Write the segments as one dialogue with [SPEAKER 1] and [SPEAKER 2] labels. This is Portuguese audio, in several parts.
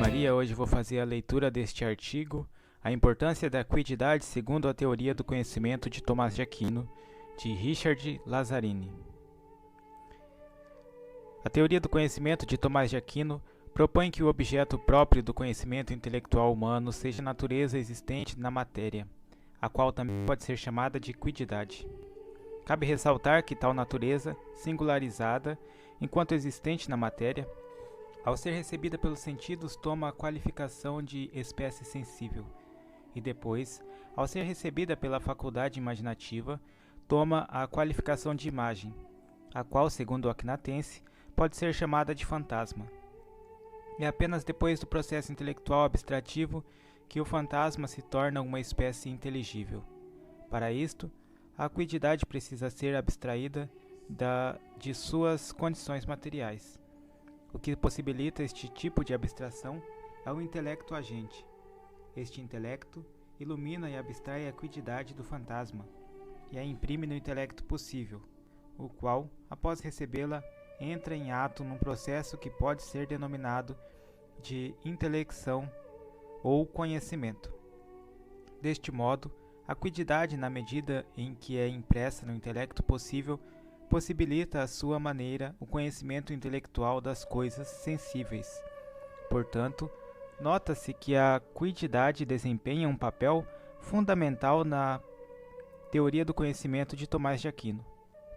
[SPEAKER 1] Maria, hoje vou fazer a leitura deste artigo, A Importância da Equidade segundo a Teoria do Conhecimento de Tomás de Aquino, de Richard Lazzarini. A teoria do conhecimento de Tomás de Aquino propõe que o objeto próprio do conhecimento intelectual humano seja a natureza existente na matéria, a qual também pode ser chamada de equidade. Cabe ressaltar que tal natureza, singularizada enquanto existente na matéria, ao ser recebida pelos sentidos, toma a qualificação de espécie sensível, e depois, ao ser recebida pela faculdade imaginativa, toma a qualificação de imagem, a qual, segundo o Aquinatense, pode ser chamada de fantasma. É apenas depois do processo intelectual abstrativo que o fantasma se torna uma espécie inteligível. Para isto, a equidade precisa ser abstraída de suas condições materiais. O que possibilita este tipo de abstração é o intelecto agente. Este intelecto ilumina e abstrai a equidade do fantasma e a imprime no intelecto possível, o qual, após recebê-la, entra em ato num processo que pode ser denominado de intelecção ou conhecimento. Deste modo, a equidade, na medida em que é impressa no intelecto possível, possibilita à sua maneira o conhecimento intelectual das coisas sensíveis. Portanto, nota-se que a equidade desempenha um papel fundamental na teoria do conhecimento de Tomás de Aquino.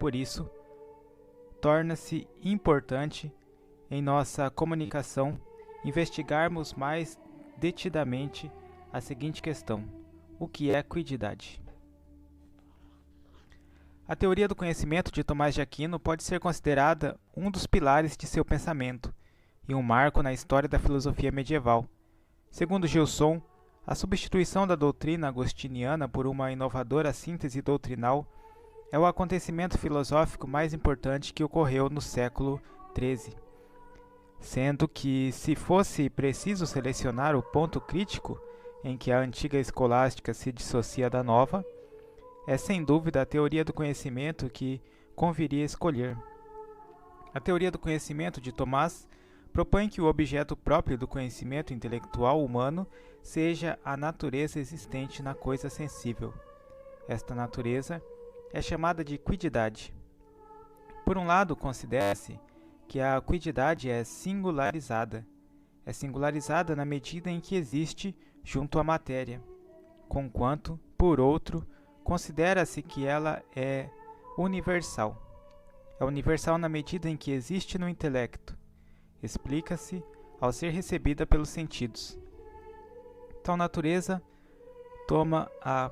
[SPEAKER 1] Por isso, torna-se importante em nossa comunicação investigarmos mais detidamente a seguinte questão: o que é equidade? A teoria do conhecimento de Tomás de Aquino pode ser considerada um dos pilares de seu pensamento e um marco na história da filosofia medieval. Segundo Gilson, a substituição da doutrina agostiniana por uma inovadora síntese doutrinal é o acontecimento filosófico mais importante que ocorreu no século XIII, sendo que, se fosse preciso selecionar o ponto crítico em que a antiga escolástica se dissocia da nova, é sem dúvida a teoria do conhecimento que conviria escolher. A teoria do conhecimento de Tomás propõe que o objeto próprio do conhecimento intelectual humano seja a natureza existente na coisa sensível. Esta natureza é chamada de equidade. Por um lado, considera-se que a equidade é singularizada. É singularizada na medida em que existe junto à matéria, conquanto, por outro, considera-se que ela é universal. É universal na medida em que existe no intelecto. Explica-se ao ser recebida pelos sentidos. Tal natureza toma a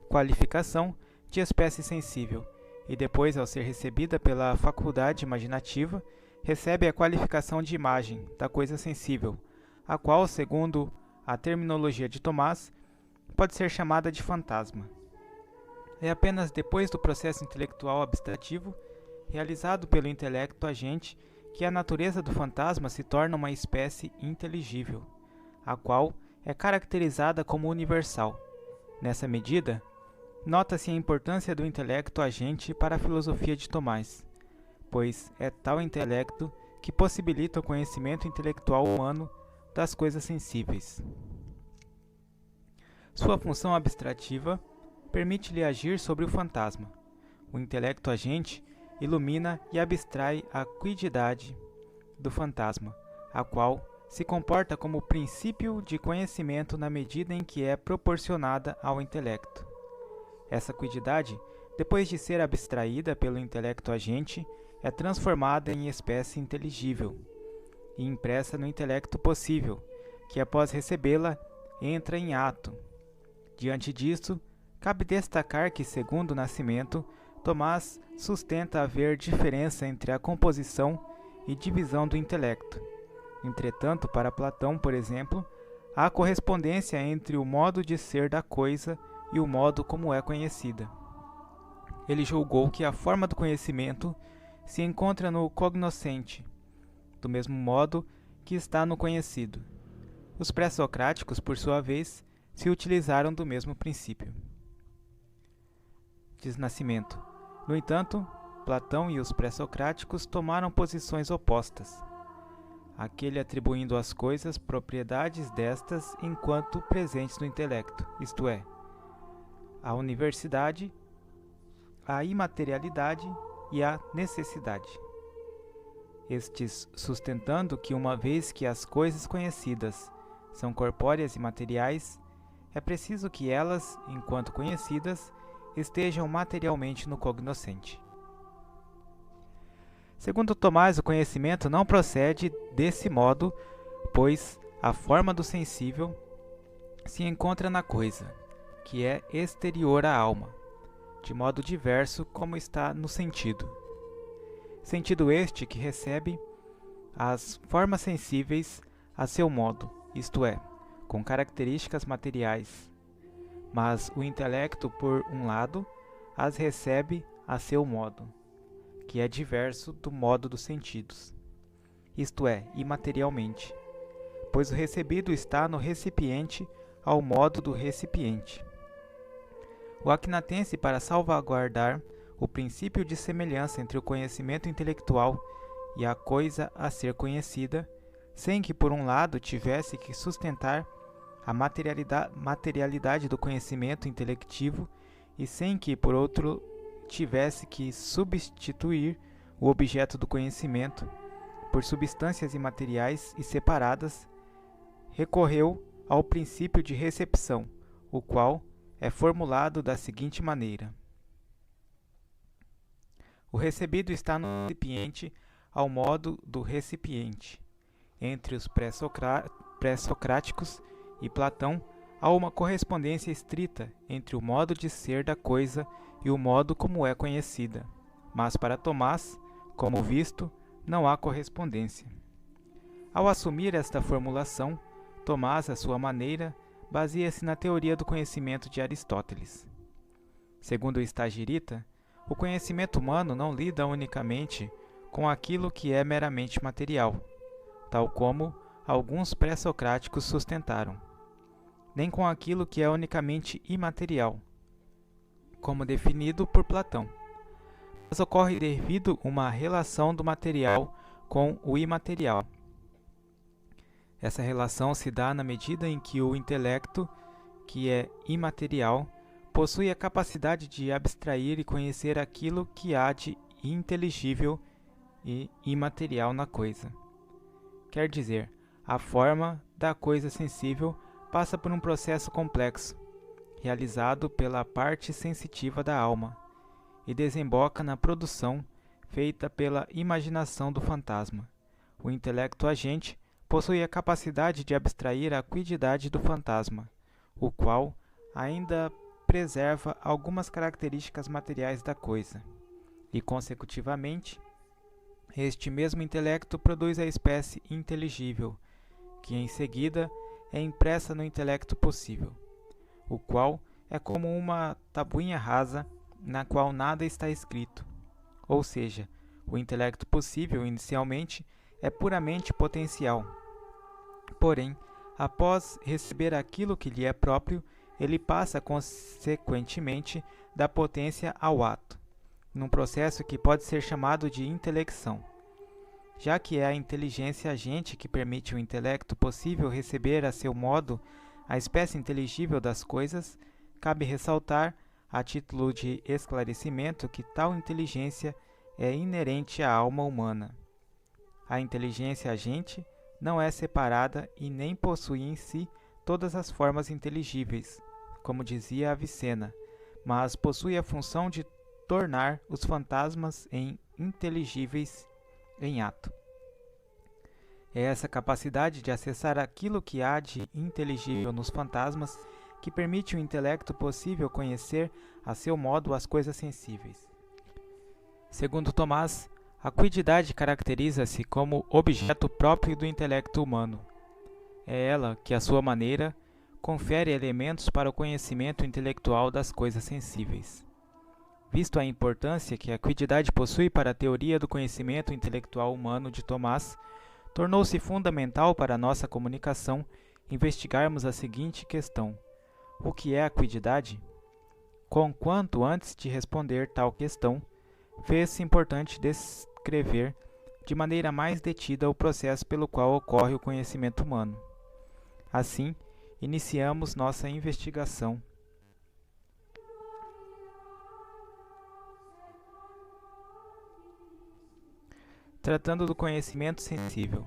[SPEAKER 1] qualificação de espécie sensível e depois, ao ser recebida pela faculdade imaginativa, recebe a qualificação de imagem da coisa sensível, a qual, segundo a terminologia de Tomás, pode ser chamada de fantasma. É apenas depois do processo intelectual abstrativo, realizado pelo intelecto agente, que a natureza do fantasma se torna uma espécie inteligível, a qual é caracterizada como universal. Nessa medida, nota-se a importância do intelecto agente para a filosofia de Tomás, pois é tal intelecto que possibilita o conhecimento intelectual humano das coisas sensíveis. Sua função abstrativa permite-lhe agir sobre o fantasma. O intelecto agente ilumina e abstrai a equidade do fantasma, a qual se comporta como princípio de conhecimento na medida em que é proporcionada ao intelecto. Essa equidade, depois de ser abstraída pelo intelecto agente, é transformada em espécie inteligível e impressa no intelecto possível, que após recebê-la entra em ato. Diante disto, cabe destacar que, segundo o Nascimento, Tomás sustenta haver diferença entre a composição e divisão do intelecto. Entretanto, para Platão, por exemplo, há correspondência entre o modo de ser da coisa e o modo como é conhecida. Ele julgou que a forma do conhecimento se encontra no cognoscente, do mesmo modo que está no conhecido. Os pré-socráticos, por sua vez, se utilizaram do mesmo princípio. Diz Nascimento. No entanto, Platão e os pré-socráticos tomaram posições opostas. aquele atribuindo às coisas propriedades destas enquanto presentes no intelecto, isto é, a universidade, a imaterialidade e a necessidade. Estes sustentando que, uma vez que as coisas conhecidas são corpóreas e materiais, é preciso que elas, enquanto conhecidas, estejam materialmente no cognoscente. Segundo Tomás, o conhecimento não procede desse modo, pois a forma do sensível se encontra na coisa, que é exterior à alma, de modo diverso como está no sentido. Sentido este que recebe as formas sensíveis a seu modo, isto é, com características materiais, mas o intelecto, por um lado, as recebe a seu modo, que é diverso do modo dos sentidos, isto é, imaterialmente, pois o recebido está no recipiente ao modo do recipiente. O Aquinatense, para salvaguardar o princípio de semelhança entre o conhecimento intelectual e a coisa a ser conhecida, sem que por um lado tivesse que sustentar a materialidade do conhecimento intelectivo e sem que por outro tivesse que substituir o objeto do conhecimento por substâncias imateriais e separadas, recorreu ao princípio de recepção, o qual é formulado da seguinte maneira: o recebido está no recipiente ao modo do recipiente. Entre os pré-socráticos e Platão há uma correspondência estrita entre o modo de ser da coisa e o modo como é conhecida, mas para Tomás, como visto, não há correspondência. Ao assumir esta formulação, Tomás, à sua maneira, baseia-se na teoria do conhecimento de Aristóteles. Segundo o Estagirita, o conhecimento humano não lida unicamente com aquilo que é meramente material, tal como alguns pré-socráticos sustentaram, nem com aquilo que é unicamente imaterial, como definido por Platão, mas ocorre devido a uma relação do material com o imaterial. Essa relação se dá na medida em que o intelecto, que é imaterial, possui a capacidade de abstrair e conhecer aquilo que há de inteligível e imaterial na coisa. Quer dizer, a forma da coisa sensível passa por um processo complexo, realizado pela parte sensitiva da alma, e desemboca na produção feita pela imaginação do fantasma. O intelecto agente possui a capacidade de abstrair a quididade do fantasma, o qual ainda preserva algumas características materiais da coisa, e, consecutivamente, este mesmo intelecto produz a espécie inteligível, que em seguida é impressa no intelecto possível, o qual é como uma tabuinha rasa na qual nada está escrito, ou seja, o intelecto possível inicialmente é puramente potencial. Porém, após receber aquilo que lhe é próprio, ele passa consequentemente da potência ao ato, num processo que pode ser chamado de intelecção. Já que é a inteligência agente que permite ao intelecto possível receber a seu modo a espécie inteligível das coisas, cabe ressaltar, a título de esclarecimento, que tal inteligência é inerente à alma humana. A inteligência agente não é separada e nem possui em si todas as formas inteligíveis, como dizia Avicena, mas possui a função de tornar os fantasmas em inteligíveis em ato. É essa capacidade de acessar aquilo que há de inteligível nos fantasmas que permite ao intelecto possível conhecer a seu modo as coisas sensíveis. Segundo Tomás, a quididade caracteriza-se como objeto próprio do intelecto humano. É ela que, à sua maneira, confere elementos para o conhecimento intelectual das coisas sensíveis. Visto a importância que a quididade possui para a teoria do conhecimento intelectual humano de Tomás, tornou-se fundamental para a nossa comunicação investigarmos a seguinte questão: o que é a quididade? Conquanto antes de responder tal questão, fez-se importante descrever de maneira mais detida o processo pelo qual ocorre o conhecimento humano. Assim, iniciamos nossa investigação. Tratando do conhecimento sensível.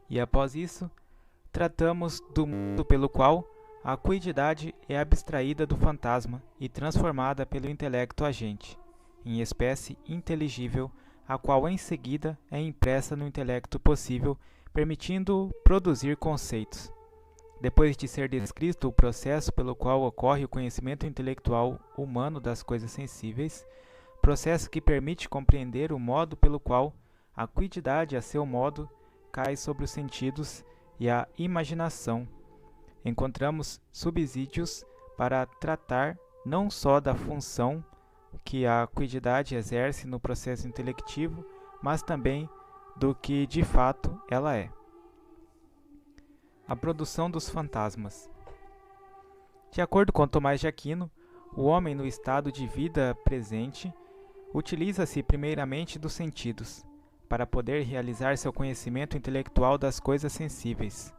[SPEAKER 1] E após isso, tratamos do mundo pelo qual a acuidade é abstraída do fantasma e transformada pelo intelecto agente, em espécie inteligível, a qual em seguida é impressa no intelecto possível, permitindo produzir conceitos. Depois de ser descrito o processo pelo qual ocorre o conhecimento intelectual humano das coisas sensíveis, processo que permite compreender o modo pelo qual a acuidade, a seu modo, cai sobre os sentidos e a imaginação, encontramos subsídios para tratar não só da função que a acuidade exerce no processo intelectivo, mas também do que de fato ela é. A produção dos fantasmas. De acordo com Tomás de Aquino, o homem no estado de vida presente utiliza-se primeiramente dos sentidos, para poder realizar seu conhecimento intelectual das coisas sensíveis.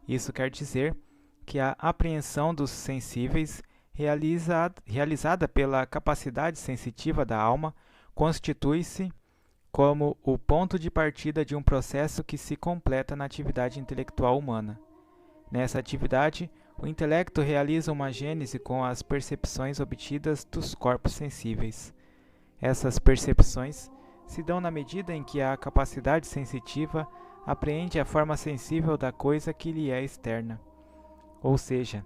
[SPEAKER 1] Isso quer dizer que a apreensão dos sensíveis, realizada pela capacidade sensitiva da alma, constitui-se como o ponto de partida de um processo que se completa na atividade intelectual humana. Nessa atividade, o intelecto realiza uma gênese com as percepções obtidas dos corpos sensíveis. Essas percepções se dão na medida em que a capacidade sensitiva apreende a forma sensível da coisa que lhe é externa. Ou seja,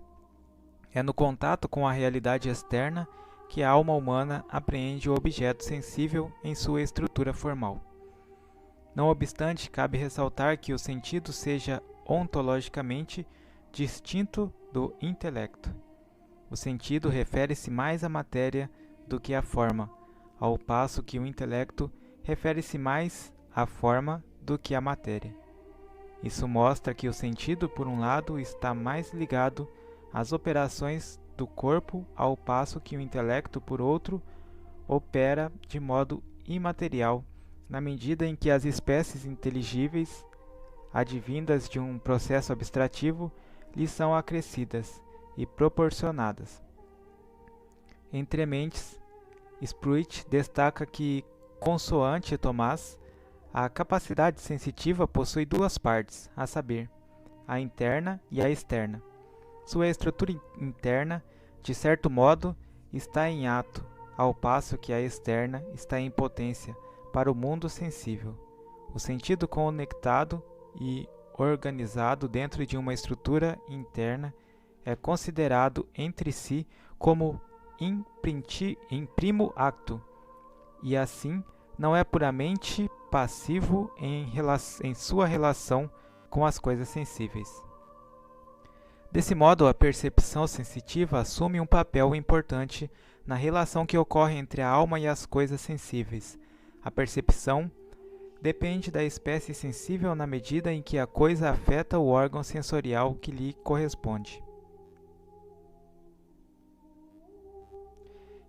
[SPEAKER 1] é no contato com a realidade externa que a alma humana apreende o objeto sensível em sua estrutura formal. Não obstante, cabe ressaltar que o sentido seja ontologicamente distinto do intelecto. O sentido refere-se mais à matéria do que à forma, ao passo que o intelecto refere-se mais à forma do que à matéria. Isso mostra que o sentido, por um lado, está mais ligado às operações do corpo, ao passo que o intelecto, por outro, opera de modo imaterial, na medida em que as espécies inteligíveis, advindas de um processo abstrativo, lhe são acrescidas e proporcionadas. Entre mentes, Spruit destaca que, consoante Tomás, a capacidade sensitiva possui duas partes, a saber, a interna e a externa. Sua estrutura interna, de certo modo, está em ato, ao passo que a externa está em potência para o mundo sensível. O sentido conectado e organizado dentro de uma estrutura interna é considerado entre si como imprimo acto, e assim não é puramente passivo em sua relação com as coisas sensíveis. Desse modo, a percepção sensitiva assume um papel importante na relação que ocorre entre a alma e as coisas sensíveis. A percepção depende da espécie sensível na medida em que a coisa afeta o órgão sensorial que lhe corresponde.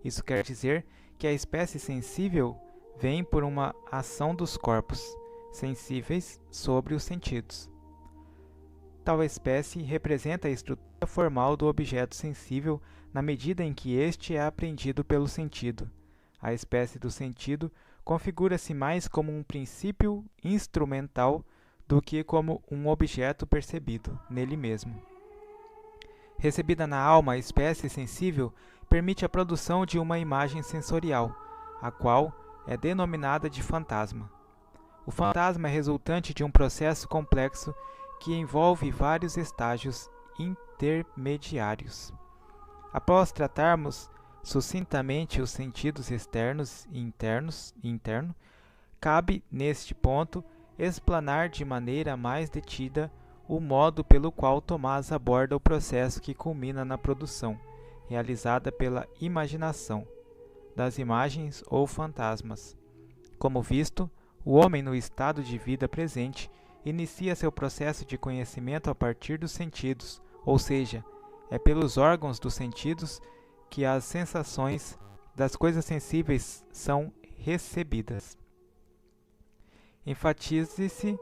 [SPEAKER 1] Isso quer dizer que a espécie sensível vem por uma ação dos corpos sensíveis sobre os sentidos. Tal espécie representa a estrutura formal do objeto sensível na medida em que este é apreendido pelo sentido. A espécie do sentido configura-se mais como um princípio instrumental do que como um objeto percebido nele mesmo. Recebida na alma, a espécie sensível permite a produção de uma imagem sensorial, a qual é denominada de fantasma. O fantasma é resultante de um processo complexo que envolve vários estágios intermediários. Após tratarmos sucintamente os sentidos externos e interno, cabe, neste ponto, explanar de maneira mais detida o modo pelo qual Tomás aborda o processo que culmina na produção, realizada pela imaginação, das imagens ou fantasmas. Como visto, o homem no estado de vida presente inicia seu processo de conhecimento a partir dos sentidos, ou seja, é pelos órgãos dos sentidos que as sensações das coisas sensíveis são recebidas. enfatize-se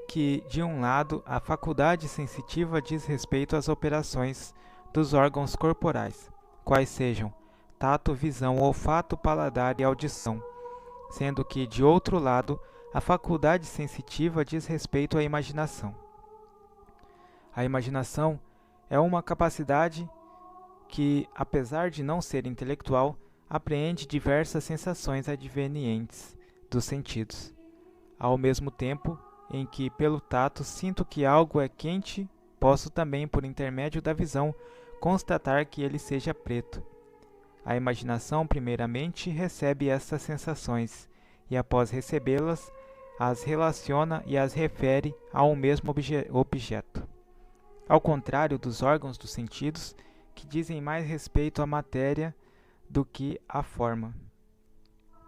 [SPEAKER 1] que, de um lado, a faculdade sensitiva diz respeito às operações dos órgãos corporais, quais sejam tato, visão, olfato, paladar e audição, sendo que, de outro lado, a faculdade sensitiva diz respeito à imaginação. A imaginação é uma capacidade que, apesar de não ser intelectual, apreende diversas sensações advenientes dos sentidos. Ao mesmo tempo em que, pelo tato, sinto que algo é quente, posso também, por intermédio da visão, constatar que ele seja preto. A imaginação, primeiramente, recebe essas sensações e, após recebê-las, as relaciona e as refere a um mesmo objeto. Ao contrário dos órgãos dos sentidos, que dizem mais respeito à matéria do que à forma.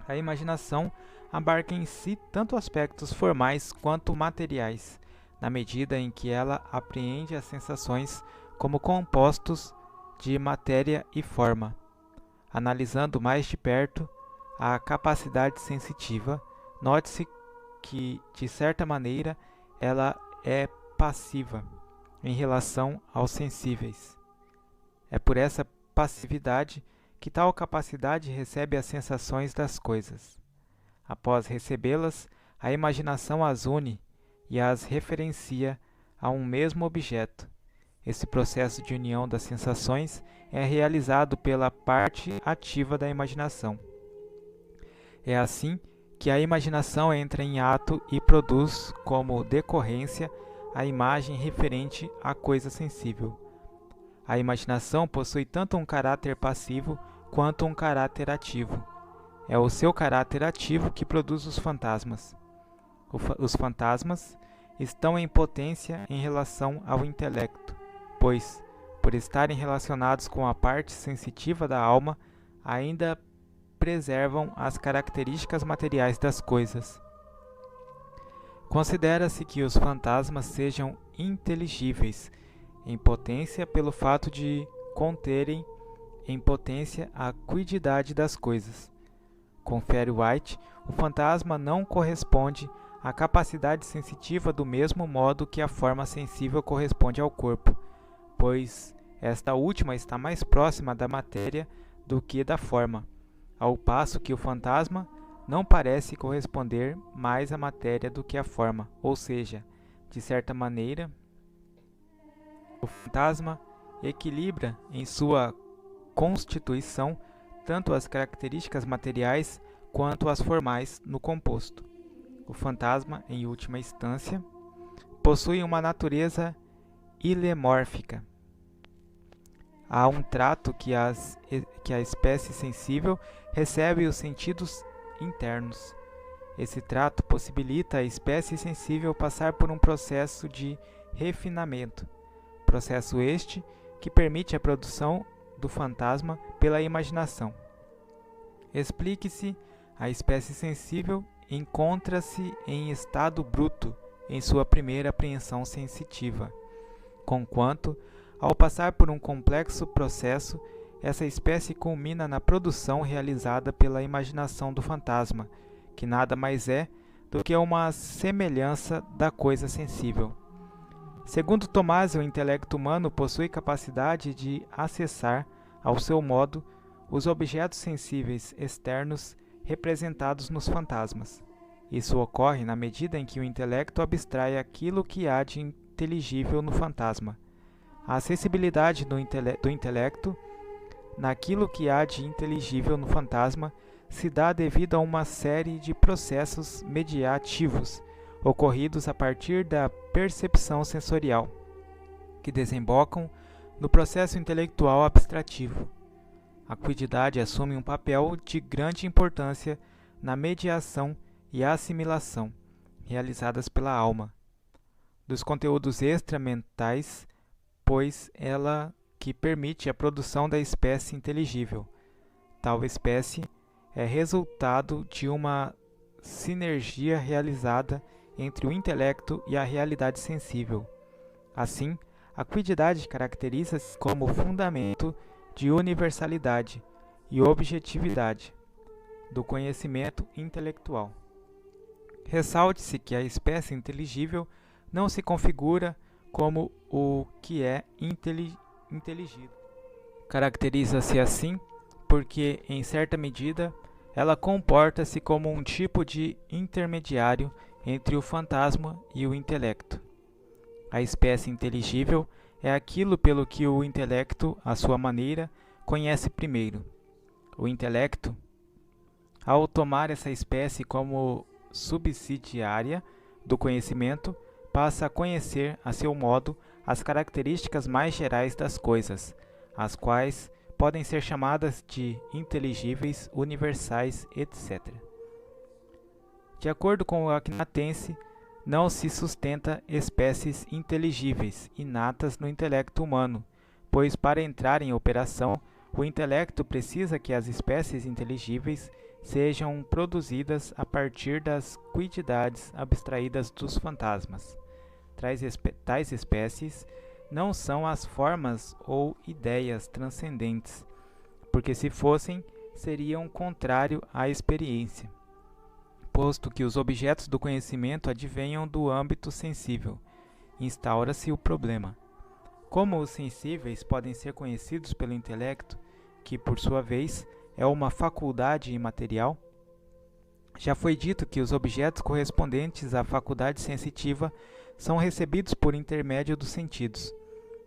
[SPEAKER 1] A imaginação abarca em si tanto aspectos formais quanto materiais, na medida em que ela apreende as sensações como compostos de matéria e forma. Analisando mais de perto a capacidade sensitiva, note-se que, de certa maneira, ela é passiva em relação aos sensíveis. É por essa passividade que tal capacidade recebe as sensações das coisas. Após recebê-las, a imaginação as une e as referencia a um mesmo objeto. Esse processo de união das sensações é realizado pela parte ativa da imaginação. É assim que a imaginação entra em ato e produz como decorrência a imagem referente à coisa sensível. A imaginação possui tanto um caráter passivo quanto um caráter ativo. É o seu caráter ativo que produz os fantasmas. Os fantasmas estão em potência em relação ao intelecto, pois, por estarem relacionados com a parte sensitiva da alma, ainda preservam as características materiais das coisas. Considera-se que os fantasmas sejam inteligíveis em potência pelo fato de conterem em potência a quididade das coisas. Confere White, o fantasma não corresponde à capacidade sensitiva do mesmo modo que a forma sensível corresponde ao corpo, pois esta última está mais próxima da matéria do que da forma, ao passo que o fantasma não parece corresponder mais à matéria do que à forma, ou seja, de certa maneira, o fantasma equilibra em sua constituição tanto as características materiais quanto as formais no composto. O fantasma, em última instância, possui uma natureza ilemórfica. Há um trato que a espécie sensível recebe os sentidos internos. Esse trato possibilita à espécie sensível passar por um processo de refinamento, processo este que permite a produção do fantasma pela imaginação. Explique-se, a espécie sensível encontra-se em estado bruto em sua primeira apreensão sensitiva, conquanto, ao passar por um complexo processo, essa espécie culmina na produção realizada pela imaginação do fantasma, que nada mais é do que uma semelhança da coisa sensível. Segundo Tomás, o intelecto humano possui capacidade de acessar, ao seu modo, os objetos sensíveis externos representados nos fantasmas. Isso ocorre na medida em que o intelecto abstrai aquilo que há de inteligível no fantasma. A acessibilidade do intelecto naquilo que há de inteligível no fantasma se dá devido a uma série de processos mediativos ocorridos a partir da percepção sensorial, que desembocam no processo intelectual abstrativo. A quididade assume um papel de grande importância na mediação e assimilação realizadas pela alma dos conteúdos extramentais, pois ela que permite a produção da espécie inteligível. Tal espécie é resultado de uma sinergia realizada entre o intelecto e a realidade sensível. Assim, a quididade caracteriza-se como fundamento de universalidade e objetividade do conhecimento intelectual. Ressalte-se que a espécie inteligível não se configura como o que é inteligível. Caracteriza-se assim porque, em certa medida, ela comporta-se como um tipo de intermediário entre o fantasma e o intelecto. A espécie inteligível é aquilo pelo que o intelecto, à sua maneira, conhece primeiro. O intelecto, ao tomar essa espécie como subsidiária do conhecimento, passa a conhecer, a seu modo, as características mais gerais das coisas, as quais podem ser chamadas de inteligíveis, universais, etc. De acordo com o Akhenatense, não se sustenta espécies inteligíveis, inatas no intelecto humano, pois para entrar em operação, o intelecto precisa que as espécies inteligíveis sejam produzidas a partir das quididades abstraídas dos fantasmas. Tais espécies não são as formas ou ideias transcendentes, porque se fossem, seriam contrário à experiência, posto que os objetos do conhecimento advenham do âmbito sensível. Instaura-se o problema. Como os sensíveis podem ser conhecidos pelo intelecto, que, por sua vez, é uma faculdade imaterial? Já foi dito que os objetos correspondentes à faculdade sensitiva são recebidos por intermédio dos sentidos,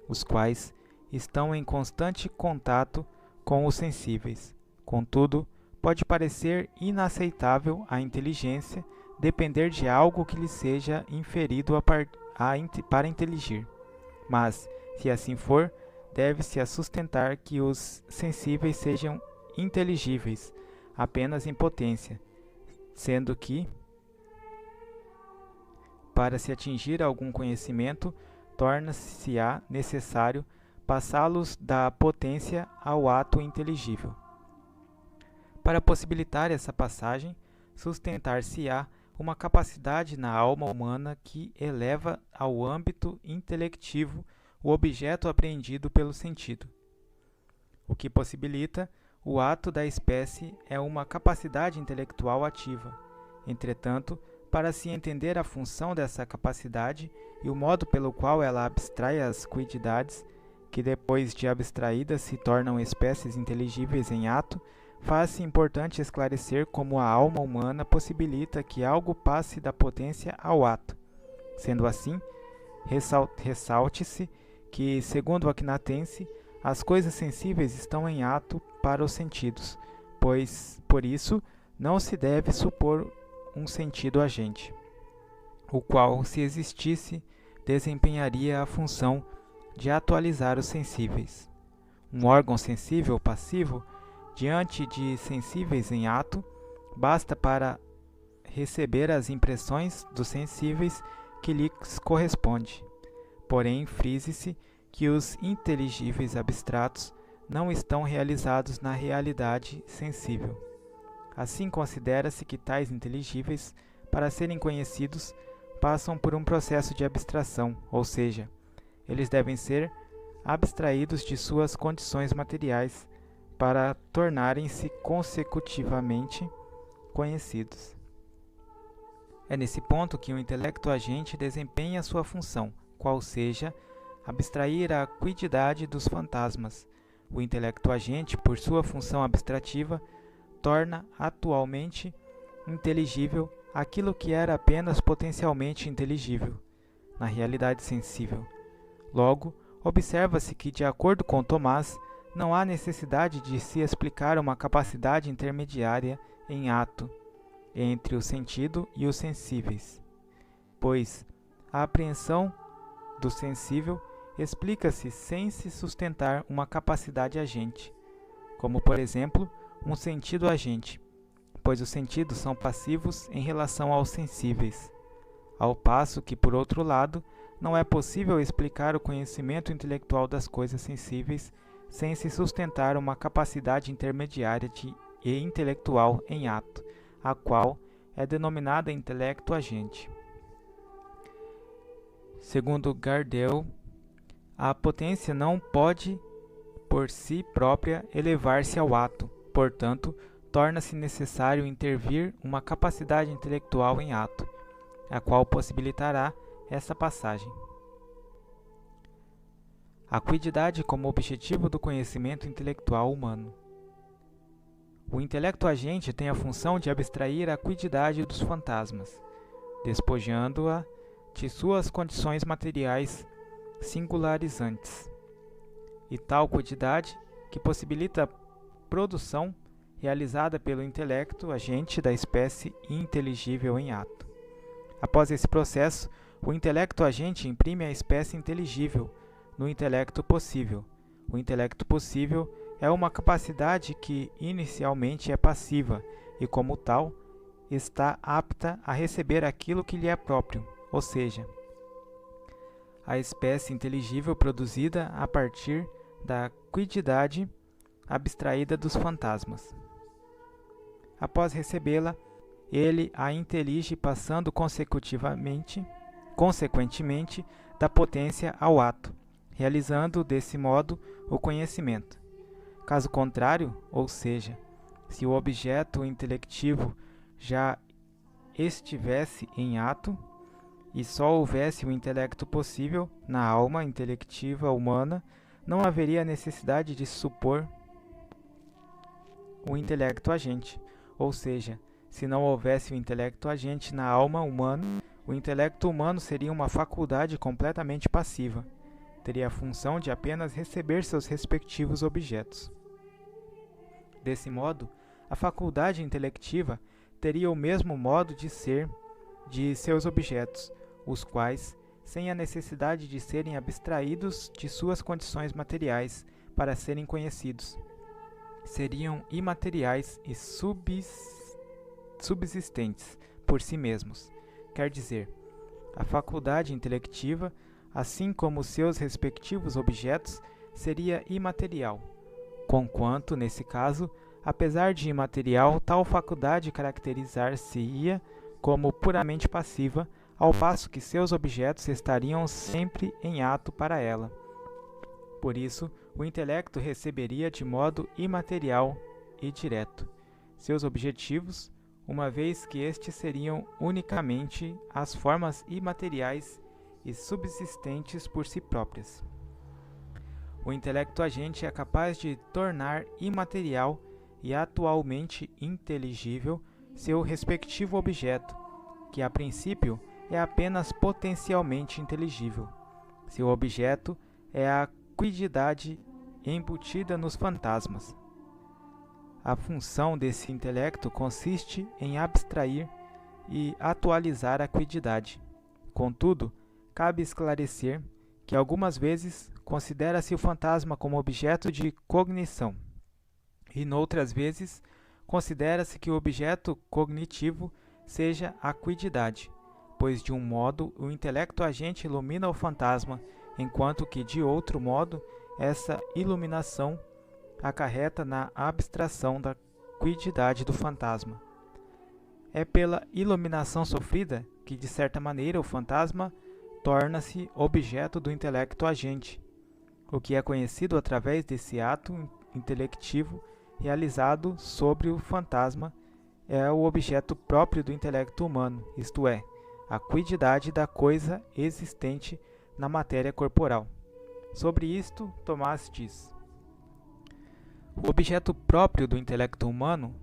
[SPEAKER 1] os quais estão em constante contato com os sensíveis. Contudo, pode parecer inaceitável à inteligência depender de algo que lhe seja inferido para inteligir. Mas, se assim for, deve-se a sustentar que os sensíveis sejam inteligíveis apenas em potência, sendo que, para se atingir algum conhecimento, torna-se-á necessário passá-los da potência ao ato inteligível. Para possibilitar essa passagem, sustentar-se-á uma capacidade na alma humana que eleva ao âmbito intelectivo o objeto apreendido pelo sentido. O que possibilita o ato da espécie é uma capacidade intelectual ativa. Entretanto, para se entender a função dessa capacidade e o modo pelo qual ela abstrai as quididades, que depois de abstraídas se tornam espécies inteligíveis em ato, faz-se importante esclarecer como a alma humana possibilita que algo passe da potência ao ato. Sendo assim, ressalte-se que, segundo o Akhenatense, as coisas sensíveis estão em ato para os sentidos, pois, por isso, não se deve supor um sentido agente, o qual, se existisse, desempenharia a função de atualizar os sensíveis. Um órgão sensível passivo, diante de sensíveis em ato, basta para receber as impressões dos sensíveis que lhes corresponde. Porém, frise-se que os inteligíveis abstratos não estão realizados na realidade sensível. Assim, considera-se que tais inteligíveis, para serem conhecidos, passam por um processo de abstração, ou seja, eles devem ser abstraídos de suas condições materiais para tornarem-se consecutivamente conhecidos. É nesse ponto que o intelecto agente desempenha sua função, qual seja abstrair a quididade dos fantasmas. O intelecto agente, por sua função abstrativa, torna atualmente inteligível aquilo que era apenas potencialmente inteligível, na realidade sensível. Logo, observa-se que, de acordo com Tomás, não há necessidade de se explicar uma capacidade intermediária em ato entre o sentido e os sensíveis, pois a apreensão do sensível explica-se sem se sustentar uma capacidade agente, como, por exemplo, um sentido agente, pois os sentidos são passivos em relação aos sensíveis, ao passo que, por outro lado, não é possível explicar o conhecimento intelectual das coisas sensíveis sem se sustentar uma capacidade intermediária e intelectual em ato, a qual é denominada intelecto agente. Segundo Gardel, a potência não pode, por si própria, elevar-se ao ato, portanto, torna-se necessário intervir uma capacidade intelectual em ato, a qual possibilitará essa passagem. A quiddidade como objetivo do conhecimento intelectual humano. O intelecto agente tem a função de abstrair a quiddidade dos fantasmas, despojando-a de suas condições materiais singularizantes. E tal quiddidade, que possibilita a produção realizada pelo intelecto agente da espécie inteligível em ato. Após esse processo, o intelecto agente imprime a espécie inteligível no intelecto possível. O intelecto possível é uma capacidade que inicialmente é passiva e, como tal, está apta a receber aquilo que lhe é próprio, ou seja, a espécie inteligível produzida a partir da quiddidade abstraída dos fantasmas. Após recebê-la, ele a intelige passando consequentemente da potência ao ato, realizando desse modo o conhecimento. Caso contrário, ou seja, se o objeto intelectivo já estivesse em ato e só houvesse o intelecto possível na alma intelectiva humana, não haveria necessidade de supor o intelecto agente. Ou seja, se não houvesse o intelecto agente na alma humana, o intelecto humano seria uma faculdade completamente passiva. Teria a função de apenas receber seus respectivos objetos. Desse modo, a faculdade intelectiva teria o mesmo modo de ser de seus objetos, os quais, sem a necessidade de serem abstraídos de suas condições materiais para serem conhecidos, seriam imateriais e subsistentes por si mesmos. Quer dizer, a faculdade intelectiva, assim como seus respectivos objetos, seria imaterial, conquanto, nesse caso, apesar de imaterial, tal faculdade caracterizar-se-ia como puramente passiva, ao passo que seus objetos estariam sempre em ato para ela. Por isso, o intelecto receberia de modo imaterial e direto seus objetivos, uma vez que estes seriam unicamente as formas imateriais e subsistentes por si próprias. O intelecto agente é capaz de tornar imaterial e atualmente inteligível seu respectivo objeto, que a princípio é apenas potencialmente inteligível. Seu objeto é a quiddidade embutida nos fantasmas. A função desse intelecto consiste em abstrair e atualizar a quiddidade. Contudo, cabe esclarecer que algumas vezes considera-se o fantasma como objeto de cognição, e noutras vezes considera-se que o objeto cognitivo seja a quiddidade, pois de um modo o intelecto agente ilumina o fantasma, enquanto que de outro modo essa iluminação acarreta na abstração da quiddidade do fantasma. É pela iluminação sofrida que, de certa maneira, o fantasma torna-se objeto do intelecto agente. O que é conhecido através desse ato intelectivo realizado sobre o fantasma é o objeto próprio do intelecto humano, isto é, a quiddidade da coisa existente na matéria corporal. Sobre isto, Tomás diz: o objeto próprio do intelecto humano,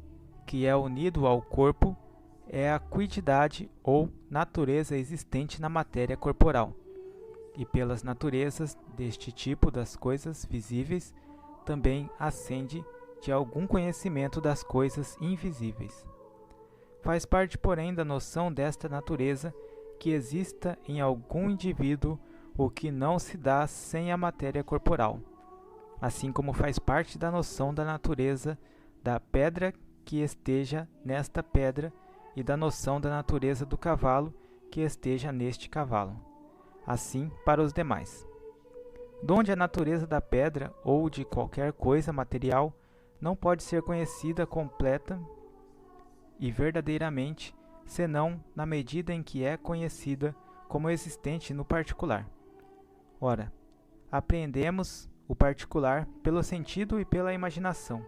[SPEAKER 1] que é unido ao corpo, é a quiddidade ou natureza existente na matéria corporal, e pelas naturezas deste tipo das coisas visíveis também ascende de algum conhecimento das coisas invisíveis. Faz parte, porém, da noção desta natureza que exista em algum indivíduo o que não se dá sem a matéria corporal, assim como faz parte da noção da natureza da pedra que esteja nesta pedra e da noção da natureza do cavalo que esteja neste cavalo. Assim para os demais. Donde a natureza da pedra ou de qualquer coisa material não pode ser conhecida completa e verdadeiramente, senão na medida em que é conhecida como existente no particular. Ora, apreendemos o particular pelo sentido e pela imaginação.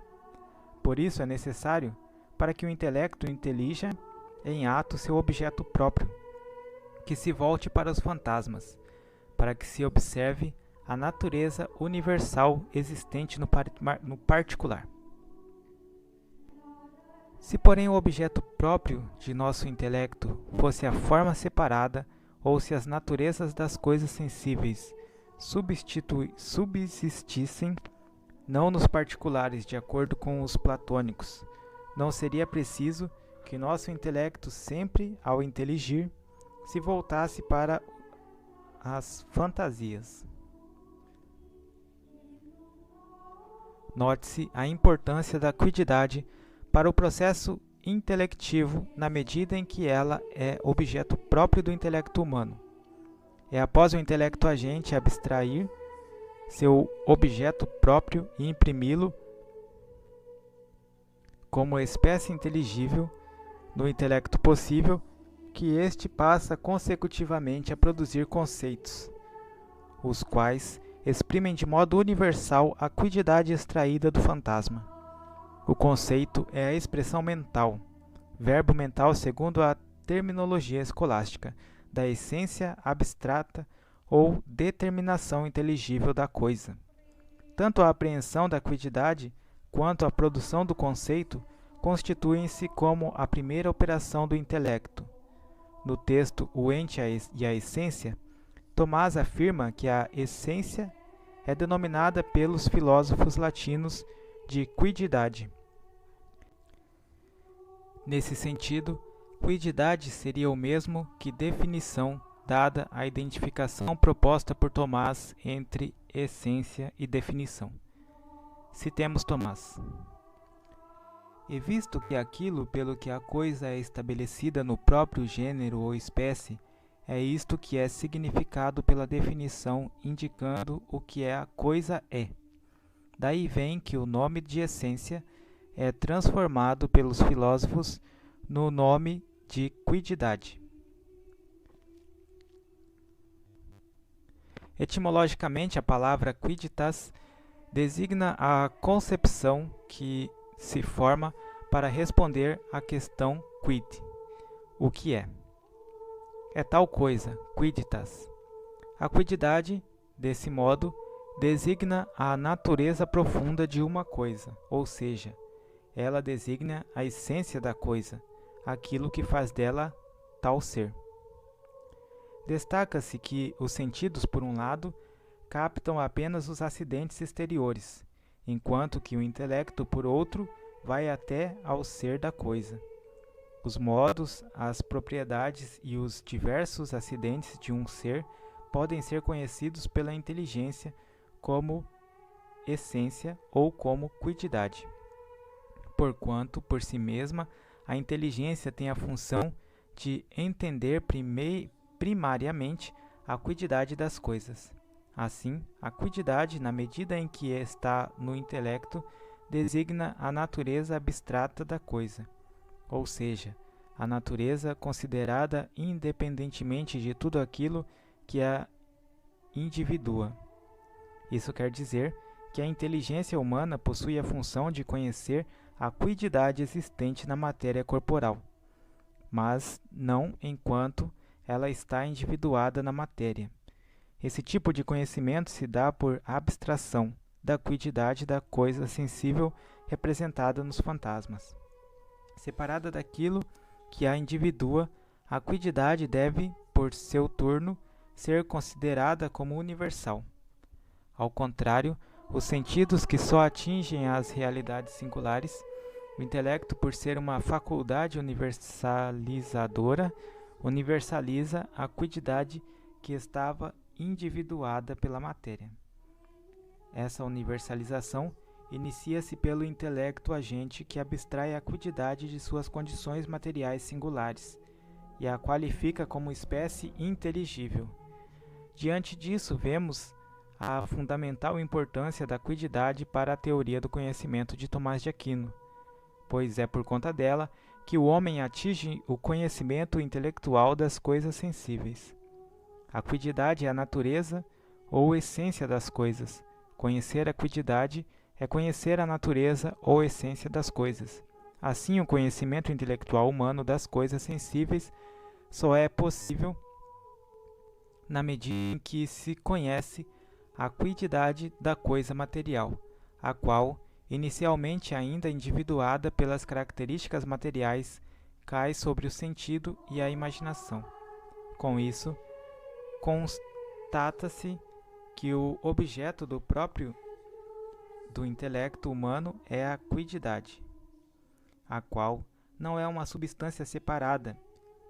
[SPEAKER 1] Por isso é necessário para que o intelecto intelija em ato seu objeto próprio, que se volte para os fantasmas, para que se observe a natureza universal existente no particular. Se, porém, o objeto próprio de nosso intelecto fosse a forma separada, ou se as naturezas das coisas sensíveis subsistissem, não nos particulares, de acordo com os platônicos, não seria preciso que nosso intelecto sempre, ao inteligir, se voltasse para as fantasias. Note-se a importância da quiddidade para o processo intelectivo na medida em que ela é objeto próprio do intelecto humano. É após o intelecto agente abstrair seu objeto próprio e imprimi-lo como espécie inteligível no intelecto possível que este passa consecutivamente a produzir conceitos, os quais exprimem de modo universal a quiddidade extraída do fantasma. O conceito é a expressão mental, verbo mental segundo a terminologia escolástica, da essência abstrata ou determinação inteligível da coisa. Tanto a apreensão da quiddidade quanto a produção do conceito constituem-se como a primeira operação do intelecto. No texto O Ente e a Essência, Tomás afirma que a essência é denominada pelos filósofos latinos de quiddidade. Nesse sentido, quiddidade seria o mesmo que definição, dada a identificação proposta por Tomás entre essência e definição. Citemos Tomás. E visto que aquilo pelo que a coisa é estabelecida no próprio gênero ou espécie, é isto que é significado pela definição indicando o que a coisa é. Daí vem que o nome de essência é transformado pelos filósofos no nome de quiddidade. Etimologicamente, a palavra quidditas designa a concepção que se forma para responder à questão quid, o que é. É tal coisa, quidditas. A quiddidade, desse modo, designa a natureza profunda de uma coisa, ou seja, ela designa a essência da coisa, aquilo que faz dela tal ser. Destaca-se que os sentidos, por um lado, captam apenas os acidentes exteriores, enquanto que o intelecto, por outro, vai até ao ser da coisa. Os modos, as propriedades e os diversos acidentes de um ser podem ser conhecidos pela inteligência como essência ou como quiddidade, porquanto, por si mesma, a inteligência tem a função de entender primariamente a quiddidade das coisas. Assim, a quiddidade, na medida em que está no intelecto, designa a natureza abstrata da coisa, ou seja, a natureza considerada independentemente de tudo aquilo que a individua. Isso quer dizer que a inteligência humana possui a função de conhecer a quiddidade existente na matéria corporal, mas não enquanto ela está individuada na matéria. Esse tipo de conhecimento se dá por abstração da quiddidade da coisa sensível representada nos fantasmas. Separada daquilo que a individua, a quiddidade deve, por seu turno, ser considerada como universal. Ao contrário, os sentidos que só atingem as realidades singulares, o intelecto, por ser uma faculdade universalizadora, universaliza a quiddidade que estava individuada pela matéria. Essa universalização inicia-se pelo intelecto agente que abstrai a quiddidade de suas condições materiais singulares e a qualifica como espécie inteligível. Diante disso, vemos a fundamental importância da quiddidade para a teoria do conhecimento de Tomás de Aquino, pois é por conta dela que o homem atinge o conhecimento intelectual das coisas sensíveis. A quiddidade é a natureza ou essência das coisas. Conhecer a quiddidade é conhecer a natureza ou essência das coisas. Assim, o conhecimento intelectual humano das coisas sensíveis só é possível na medida em que se conhece a quididade da coisa material, a qual, inicialmente ainda individuada pelas características materiais, cai sobre o sentido e a imaginação. Com isso, constata-se que o objeto do próprio do intelecto humano é a quididade, a qual não é uma substância separada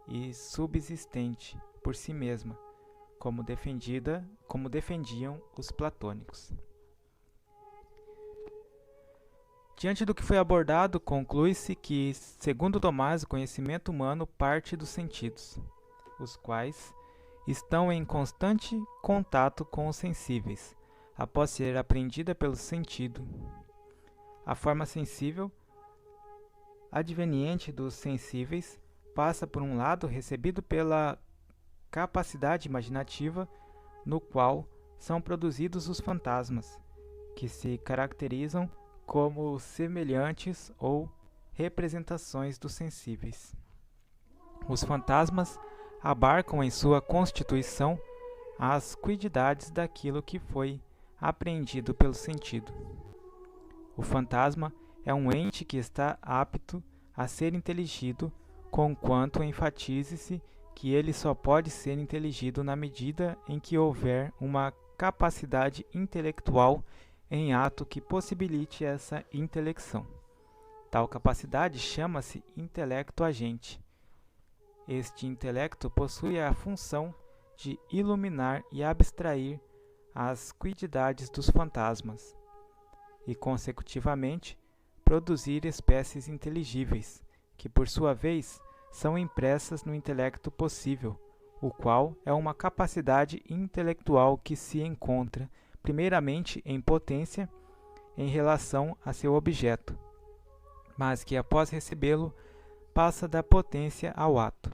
[SPEAKER 1] e subsistente por si mesma, como defendiam os platônicos. Diante do que foi abordado, conclui-se que, segundo Tomás, o conhecimento humano parte dos sentidos, os quais estão em constante contato com os sensíveis, após ser apreendida pelo sentido. A forma sensível, adveniente dos sensíveis, passa por um lado recebido pela capacidade imaginativa, no qual são produzidos os fantasmas, que se caracterizam como semelhantes ou representações dos sensíveis. Os fantasmas abarcam em sua constituição as quididades daquilo que foi apreendido pelo sentido. O fantasma é um ente que está apto a ser inteligido, conquanto enfatize-se que ele só pode ser inteligido na medida em que houver uma capacidade intelectual em ato que possibilite essa intelecção. Tal capacidade chama-se intelecto agente. Este intelecto possui a função de iluminar e abstrair as quididades dos fantasmas e, consecutivamente, produzir espécies inteligíveis, que, por sua vez, são impressas no intelecto possível, o qual é uma capacidade intelectual que se encontra, primeiramente, em potência em relação a seu objeto, mas que, após recebê-lo, passa da potência ao ato.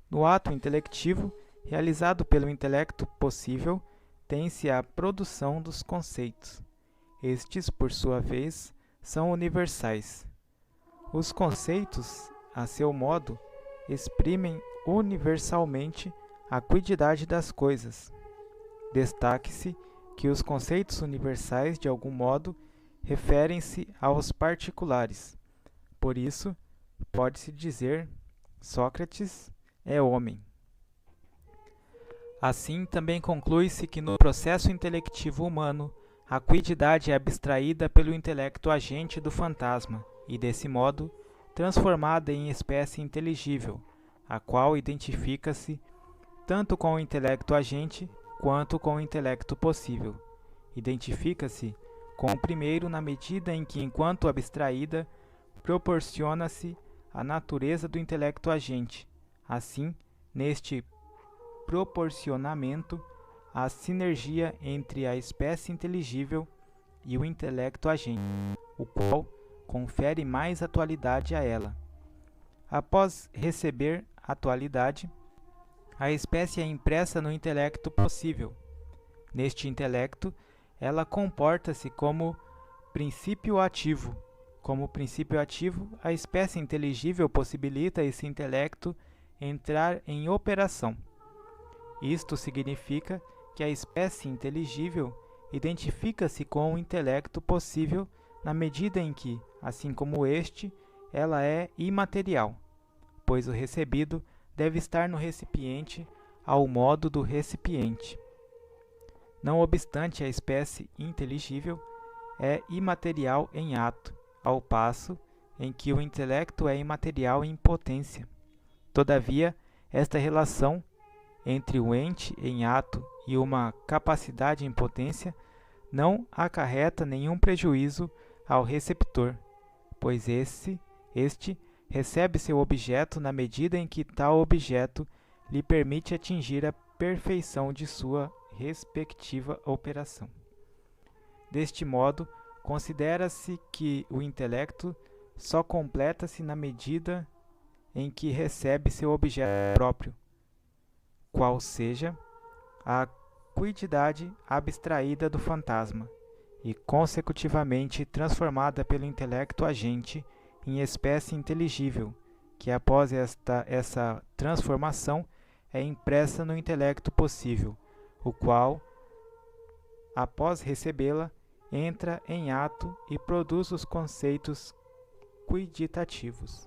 [SPEAKER 1] No ato intelectivo, realizado pelo intelecto possível, tem-se a produção dos conceitos. Estes, por sua vez, são universais. Os conceitos, a seu modo, exprimem universalmente a quididade das coisas. Destaque-se que os conceitos universais, de algum modo, referem-se aos particulares. Por isso, pode-se dizer: Sócrates é homem. Assim, também conclui-se que no processo intelectivo humano, a quididade é abstraída pelo intelecto agente do fantasma e, desse modo, transformada em espécie inteligível, a qual identifica-se tanto com o intelecto agente quanto com o intelecto possível. Identifica-se com o primeiro na medida em que, enquanto abstraída, proporciona-se a natureza do intelecto agente. Assim, neste proporcionamento, a sinergia entre a espécie inteligível e o intelecto agente, o qual confere mais atualidade a ela. Após receber atualidade, a espécie é impressa no intelecto possível. Neste intelecto, ela comporta-se como princípio ativo. Como princípio ativo, a espécie inteligível possibilita esse intelecto entrar em operação. Isto significa que a espécie inteligível identifica-se com o intelecto possível na medida em que, assim como este, ela é imaterial, pois o recebido deve estar no recipiente ao modo do recipiente. Não obstante, a espécie inteligível é imaterial em ato, ao passo em que o intelecto é imaterial em potência. Todavia, esta relação entre o ente em ato e uma capacidade em potência não acarreta nenhum prejuízo ao receptor, pois este recebe seu objeto na medida em que tal objeto lhe permite atingir a perfeição de sua respectiva operação. Deste modo, considera-se que o intelecto só completa-se na medida em que recebe seu objeto próprio, qual seja a quididade abstraída do fantasma, e consecutivamente transformada pelo intelecto agente em espécie inteligível, que após essa transformação é impressa no intelecto possível, o qual, após recebê-la, entra em ato e produz os conceitos quiditativos.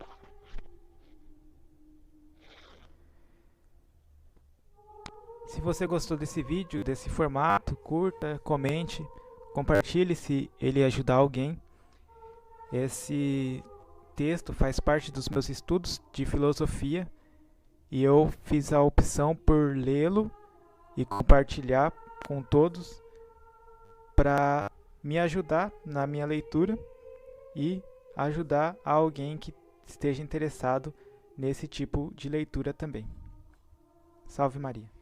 [SPEAKER 1] Se você gostou desse vídeo, desse formato, curta, comente, compartilhe se ele ajudar alguém. Esse texto faz parte dos meus estudos de filosofia e eu fiz a opção por lê-lo e compartilhar com todos para me ajudar na minha leitura e ajudar alguém que esteja interessado nesse tipo de leitura também. Salve Maria!